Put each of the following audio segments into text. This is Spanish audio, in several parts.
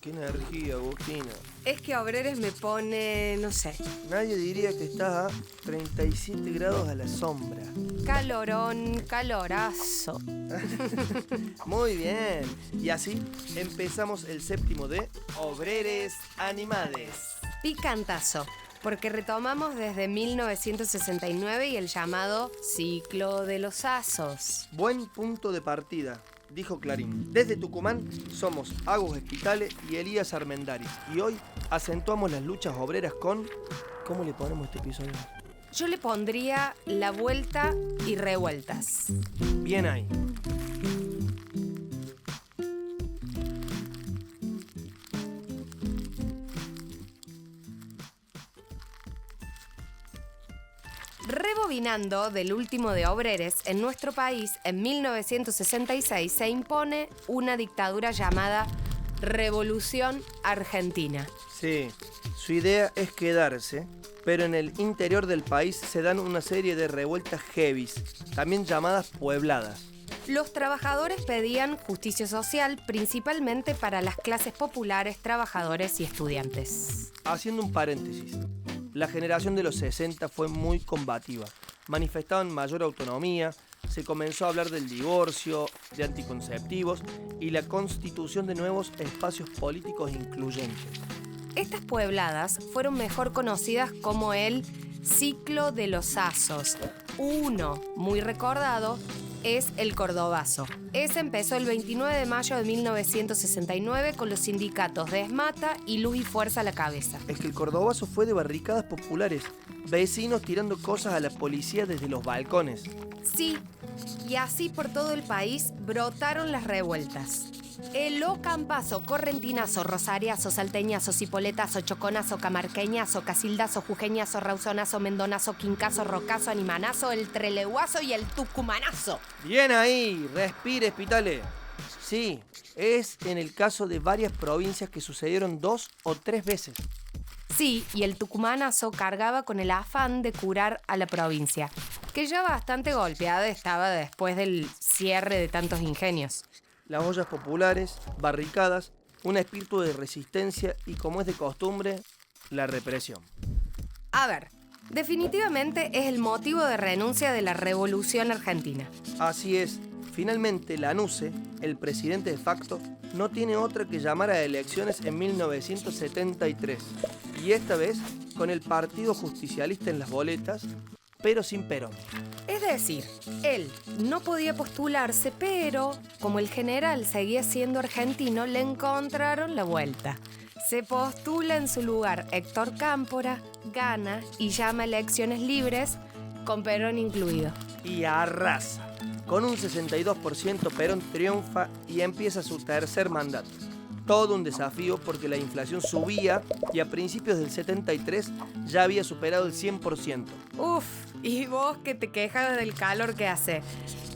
qué energía, Agustina. Es que Obreres me pone, no sé, Nadie diría que estás a 37 grados a la sombra. calorón, calorazo. Muy bien. Y así empezamos el séptimo de Obreres Animales. Picantazo, porque retomamos desde 1969 y el llamado ciclo de los asos. Buen punto de partida, dijo Clarín. Desde Tucumán somos Agus Espitale y Elías Armendari. Y hoy acentuamos las luchas obreras con... ¿Cómo le ponemos este episodio? Yo le pondría la vuelta y revueltas. Bien ahí. Rebobinando del último de Obreres, en nuestro país, en 1966, se impone una dictadura llamada Revolución Argentina. Sí, su idea es quedarse, pero en el interior del país se dan una serie de revueltas heavies, también llamadas puebladas. Los trabajadores pedían justicia social, principalmente para las clases populares, trabajadores y estudiantes. Haciendo un paréntesis, la generación de los 60 fue muy combativa. Manifestaban mayor autonomía, se comenzó a hablar del divorcio, de anticonceptivos y la constitución de nuevos espacios políticos incluyentes. Estas puebladas fueron mejor conocidas como el ciclo de los asos. Uno muy recordado es el Cordobazo. Ese empezó el 29 de mayo de 1969 con los sindicatos de Esmata y Luz y Fuerza a la cabeza. Es que el Cordobazo fue de barricadas populares, vecinos tirando cosas a la policía desde los balcones. Sí, y así por todo el país brotaron las revueltas. El ocampazo, correntinazo, rosariazo, salteñazo, cipoletazo, choconazo, camarqueñazo, casildazo, jujeñazo, rausonazo, mendonazo, quincazo, rocazo, animanazo, el treleguazo y el tucumanazo. Bien ahí, respire, Espitale. Sí, es en el caso de varias provincias que sucedieron 2 o 3 veces. Sí, y el tucumanazo cargaba con el afán de curar a la provincia, que ya bastante golpeada estaba después del cierre de tantos ingenios. Las ollas populares, barricadas, un espíritu de resistencia y, como es de costumbre, la represión. A ver, definitivamente es el motivo de renuncia de la Revolución Argentina. Así es, finalmente Lanusse, el presidente de facto, no tiene otra que llamar a elecciones en 1973. Y esta vez con el Partido Justicialista en las boletas, pero sin Perón. Es decir, él no podía postularse, pero como el general seguía siendo argentino, le encontraron la vuelta. Se postula en su lugar Héctor Cámpora, gana y llama a elecciones libres, con Perón incluido. Y arrasa. Con un 62% Perón triunfa y empieza su tercer mandato. Todo un desafío porque la inflación subía y a principios del 73 ya había superado el 100%. Uf, y vos que te quejas del calor que hace.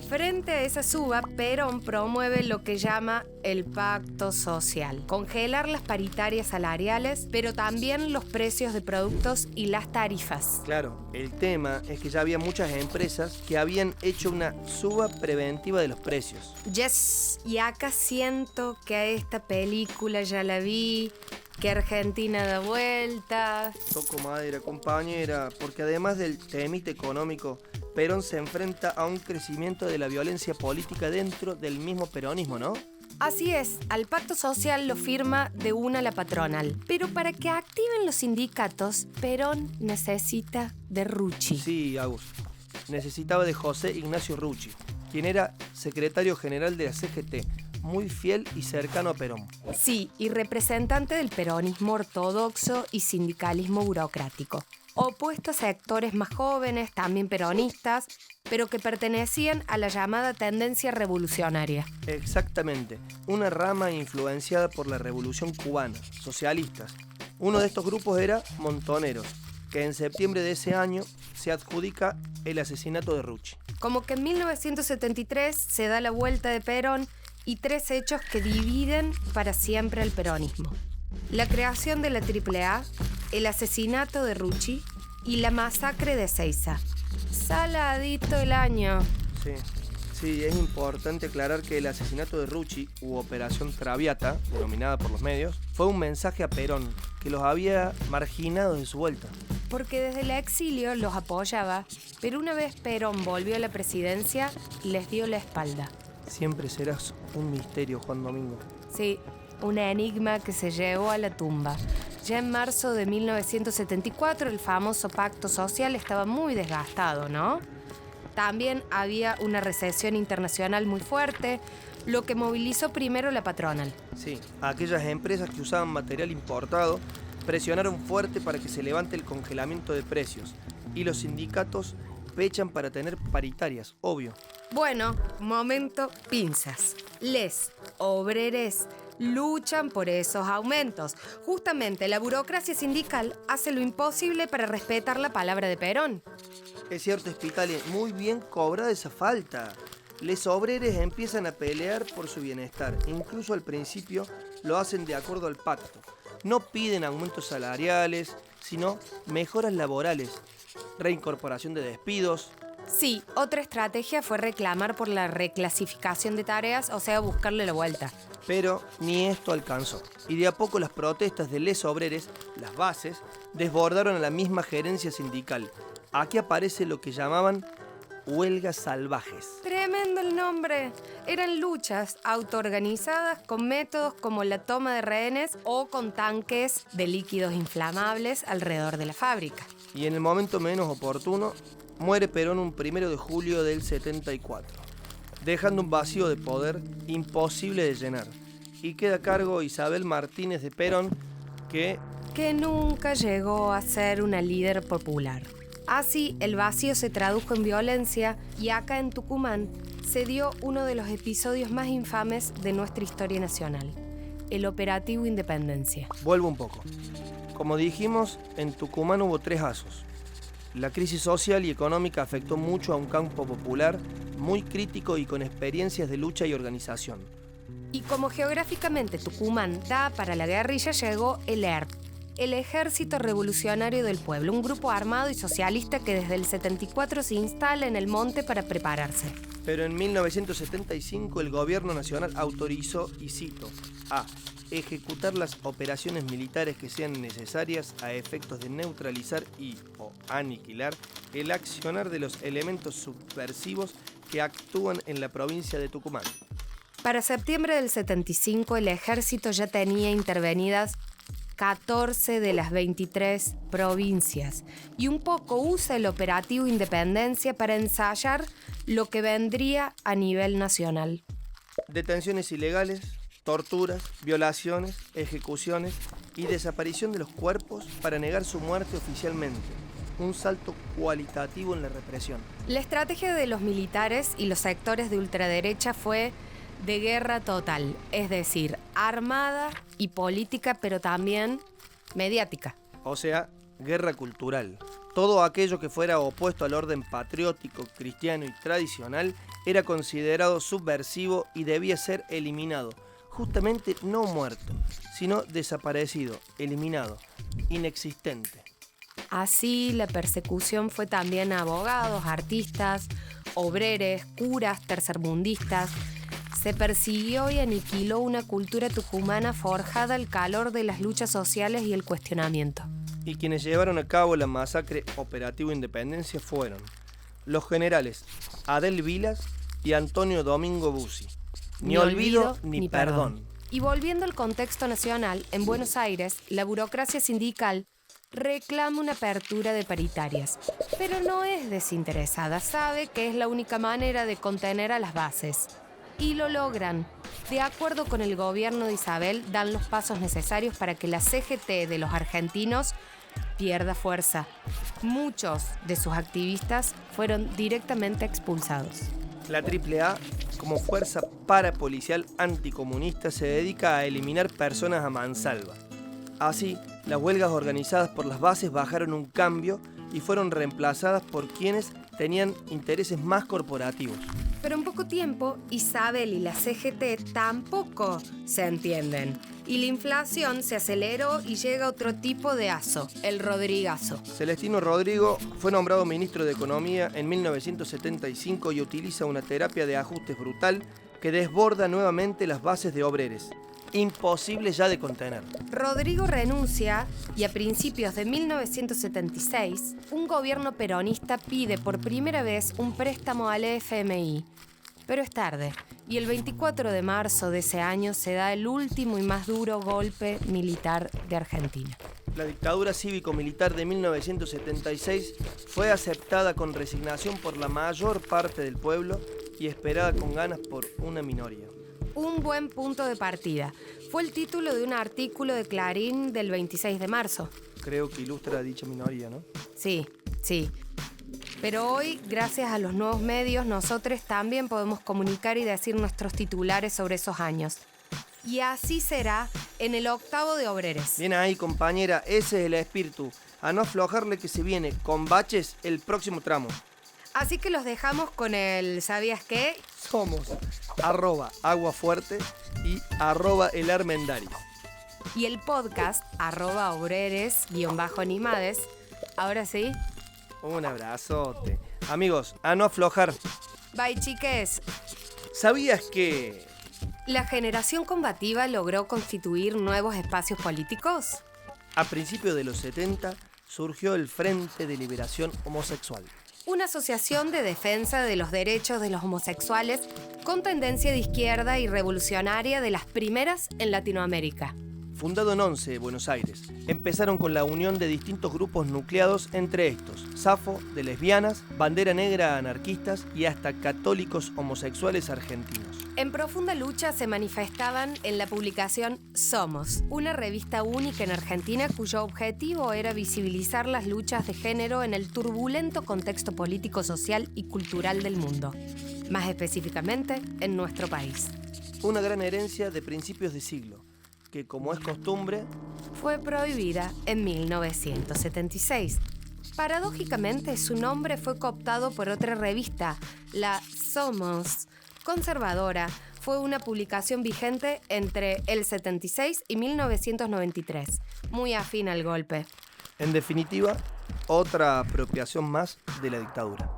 Frente a esa suba, Perón promueve lo que llama el pacto social. Congelar las paritarias salariales, pero también los precios de productos y las tarifas. Claro, el tema es que ya había muchas empresas que habían hecho una suba preventiva de los precios. Yes, y acá siento que a esta película ya la vi, que Argentina da vueltas. Toco madera, compañera, porque además del temite económico, Perón se enfrenta a un crecimiento de la violencia política dentro del mismo peronismo, ¿no? Así es, al pacto social lo firma de una la patronal. Pero para que activen los sindicatos, Perón necesita de Rucci. Sí, Agus. Necesitaba de José Ignacio Rucci, quien era secretario general de la CGT, muy fiel y cercano a Perón. Sí, y representante del peronismo ortodoxo y sindicalismo burocrático. Opuesto a sectores más jóvenes, también peronistas, pero que pertenecían a la llamada tendencia revolucionaria. Exactamente, una rama influenciada por la Revolución Cubana, socialistas. Uno de estos grupos era Montoneros, que en septiembre de ese año se adjudica el asesinato de Rucci. Como que en 1973 se da la vuelta de Perón y 3 hechos que dividen para siempre al peronismo. La creación de la AAA, el asesinato de Rucci y la masacre de Ezeiza. Saladito el año. Sí, Sí, es importante aclarar que el asesinato de Rucci, u Operación Traviata, denominada por los medios, fue un mensaje a Perón, que los había marginado de su vuelta. Porque desde el exilio los apoyaba, pero una vez Perón volvió a la presidencia, les dio la espalda. Siempre serás un misterio, Juan Domingo. Sí, un enigma que se llevó a la tumba. Ya en marzo de 1974 el famoso pacto social estaba muy desgastado, ¿no? También había una recesión internacional muy fuerte, lo que movilizó primero la patronal. Sí, aquellas empresas que usaban material importado presionaron fuerte para que se levante el congelamiento de precios y los sindicatos pechan para tener paritarias, obvio. Bueno, momento pinzas. Les obreres luchan por esos aumentos. Justamente la burocracia sindical hace lo imposible para respetar la palabra de Perón. Es cierto, Spitali, muy bien cobrada esa falta. Les obreres empiezan a pelear por su bienestar. Incluso al principio lo hacen de acuerdo al pacto. No piden aumentos salariales, sino mejoras laborales, reincorporación de despidos. Sí, otra estrategia fue reclamar por la reclasificación de tareas, o sea, buscarle la vuelta. Pero ni esto alcanzó. Y de a poco las protestas de les obreres, las bases, desbordaron a la misma gerencia sindical. Aquí aparece lo que llamaban huelgas salvajes. Tremendo el nombre. Eran luchas autoorganizadas con métodos como la toma de rehenes o con tanques de líquidos inflamables alrededor de la fábrica. Y en el momento menos oportuno, muere Perón un 1 de julio del 74, dejando un vacío de poder imposible de llenar. Y queda a cargo Isabel Martínez de Perón, que nunca llegó a ser una líder popular. Así, el vacío se tradujo en violencia y acá en Tucumán se dio uno de los episodios más infames de nuestra historia nacional, el Operativo Independencia. Vuelvo un poco. Como dijimos, en Tucumán hubo 3 asos. La crisis social y económica afectó mucho a un campo popular muy crítico y con experiencias de lucha y organización. Y como geográficamente Tucumán da para la guerrilla, llegó el ERP, el Ejército Revolucionario del Pueblo, un grupo armado y socialista que desde el 74 se instala en el monte para prepararse. Pero en 1975 el gobierno nacional autorizó, y cito, a ejecutar las operaciones militares que sean necesarias a efectos de neutralizar y o aniquilar el accionar de los elementos subversivos que actúan en la provincia de Tucumán. Para septiembre del 75 el ejército ya tenía intervenidas 14 de las 23 provincias y un poco usa el Operativo Independencia para ensayar lo que vendría a nivel nacional. Detenciones ilegales, torturas, violaciones, ejecuciones y desaparición de los cuerpos para negar su muerte oficialmente. Un salto cualitativo en la represión. La estrategia de los militares y los sectores de ultraderecha fue de guerra total, es decir, armada y política, pero también mediática. O sea, guerra cultural. Todo aquello que fuera opuesto al orden patriótico, cristiano y tradicional era considerado subversivo y debía ser eliminado. Justamente no muerto, sino desaparecido, eliminado, inexistente. Así, la persecución fue también a abogados, artistas, obreres, curas, tercermundistas. Se persiguió y aniquiló una cultura tucumana forjada al calor de las luchas sociales y el cuestionamiento. Y quienes llevaron a cabo la masacre Operativo Independencia fueron los generales Adel Vilas y Antonio Domingo Bussi. Ni olvido ni perdón. Y volviendo al contexto nacional, en Buenos Aires, la burocracia sindical reclama una apertura de paritarias, pero no es desinteresada, sabe que es la única manera de contener a las bases. Y lo logran. De acuerdo con el gobierno de Isabel, dan los pasos necesarios para que la CGT de los argentinos pierda fuerza. Muchos de sus activistas fueron directamente expulsados. La AAA, como fuerza parapolicial anticomunista, se dedica a eliminar personas a mansalva. Así, las huelgas organizadas por las bases bajaron un cambio y fueron reemplazadas por quienes tenían intereses más corporativos. Pero en poco tiempo, Isabel y la CGT tampoco se entienden. y la inflación se aceleró y llega otro tipo de aso, el Rodrigazo. Celestino Rodrigo fue nombrado ministro de Economía en 1975 y utiliza una terapia de ajustes brutal que desborda nuevamente las bases de Obreres. Imposible ya de contener. Rodrigo renuncia y a principios de 1976, un gobierno peronista pide por primera vez un préstamo al FMI. Pero es tarde, y el 24 de marzo de ese año se da el último y más duro golpe militar de Argentina. La dictadura cívico-militar de 1976 fue aceptada con resignación por la mayor parte del pueblo y esperada con ganas por una minoría. Un buen punto de partida. Fue el título de un artículo de Clarín del 26 de marzo. Creo que ilustra a dicha minoría, ¿no? Sí. Pero hoy, gracias a los nuevos medios, nosotros también podemos comunicar y decir nuestros titulares sobre esos años. Y así será en el octavo de Obreres. Bien ahí, compañera, ese es el espíritu. A no aflojarle que se viene con baches el próximo tramo. Así que los dejamos con el ¿sabías qué? Somos @aguafuerte y @elarmendaris. Y el podcast @obreres_animades. Ahora sí. Un abrazote. Amigos, a no aflojar. Bye, chiques. ¿Sabías que ¿La generación combativa logró constituir nuevos espacios políticos? a principios de los 70 surgió el Frente de Liberación Homosexual? Una asociación de defensa de los derechos de los homosexuales con tendencia de izquierda y revolucionaria de las primeras en Latinoamérica. Fundado en Once, Buenos Aires, empezaron con la unión de distintos grupos nucleados, entre estos Safo, de lesbianas, Bandera Negra anarquistas y hasta católicos homosexuales argentinos. En profunda lucha se manifestaban en la publicación Somos, una revista única en Argentina cuyo objetivo era visibilizar las luchas de género en el turbulento contexto político, social y cultural del mundo, más específicamente en nuestro país. Una gran herencia de principios de siglo, que como es costumbre, Fue prohibida en 1976. Paradójicamente, su nombre fue cooptado por otra revista, la Somos, conservadora. Fue una publicación vigente entre el 76 y 1993, muy afín al golpe. en definitiva, otra apropiación más de la dictadura.